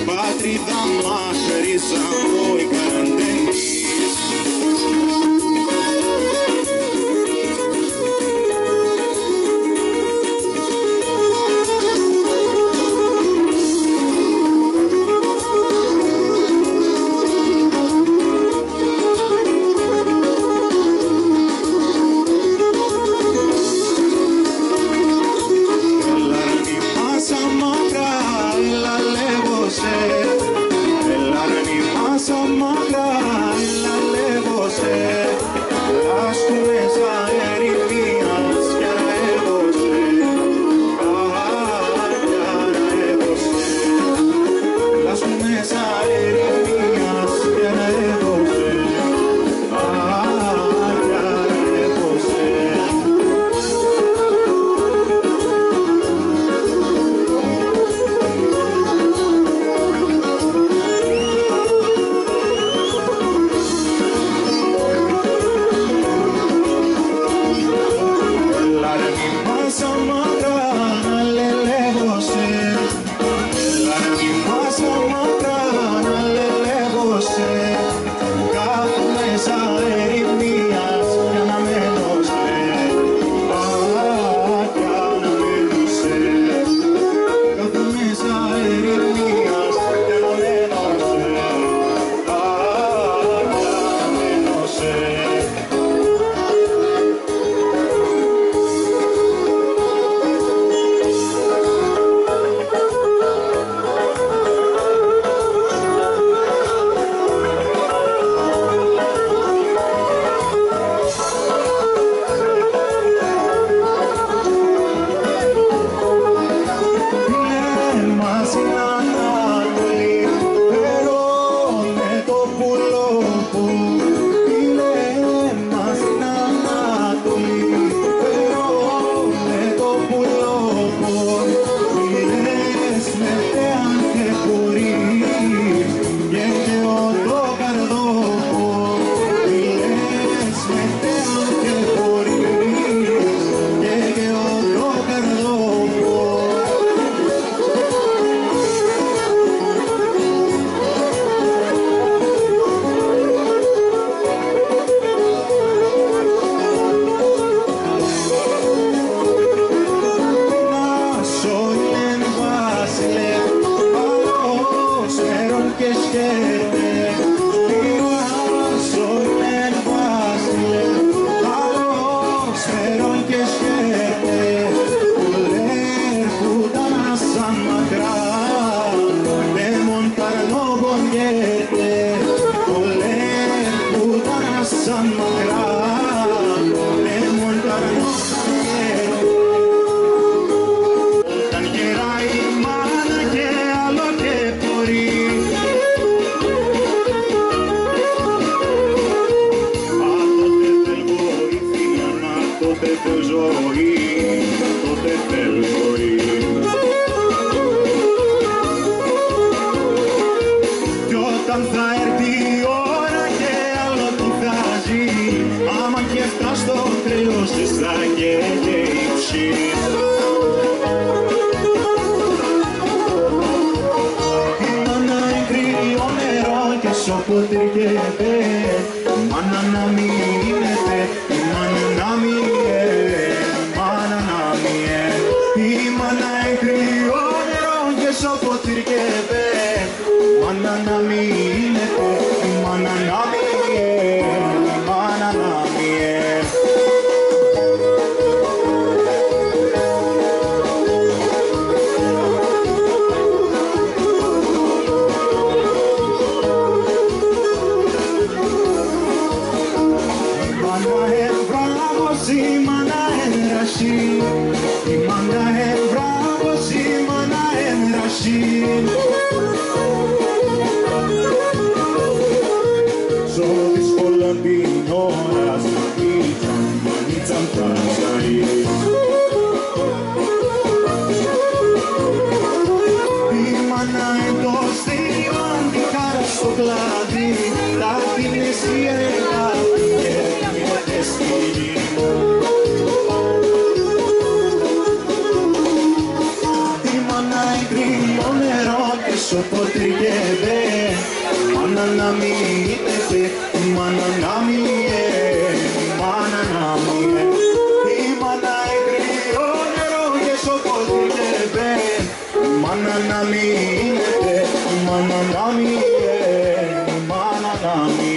Patria, ma, Teresa, voi garantenis. μακρά, έμον καρνό καιρό. Όταν γεράει η μάνα και άλλο και μπορεί, τότε θέλ βοήθεια, τότε θέλ ζωή, τότε θέλ ζωή. Κι όταν θα έρθει η ώρα και άλλο τι θα ζει, άμα και φτάσει στο κρέος της θα καίγε η ψή. Η μάνα είναι κρύο νερό και σοκοτριγεύε, η μάνα να μην γίνεται, η μάνα να μην μάνα να μην. Η μάνα είναι κρύο νερό και σοκοτριγεύε, η μάνα να μην γίνεται, η μάνα να μην, η μάνα να μην. Η μάνα είναι ρασί, η μάνα είναι μπράβος, η μάνα είναι ρασί. Ζω δύσκολα την ώρα, μανίτσαν τα ζαρί. Η μάνα είναι το στήριγμα, τη χάρα στο κλάδι, τα την εσύ εργάτη και έρχεται στη γη. Σοκοτριγεύε, μάνα να μην γίνεται, μάνα να μην, μάνα να μην. Η μάνα κρύο νερό και σοκοτριγεύε, μάνα να μην γίνεται, μάνα να μην, μάνα να μην.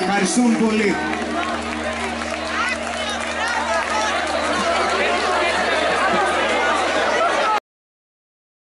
Ευχαριστούμε πολύ.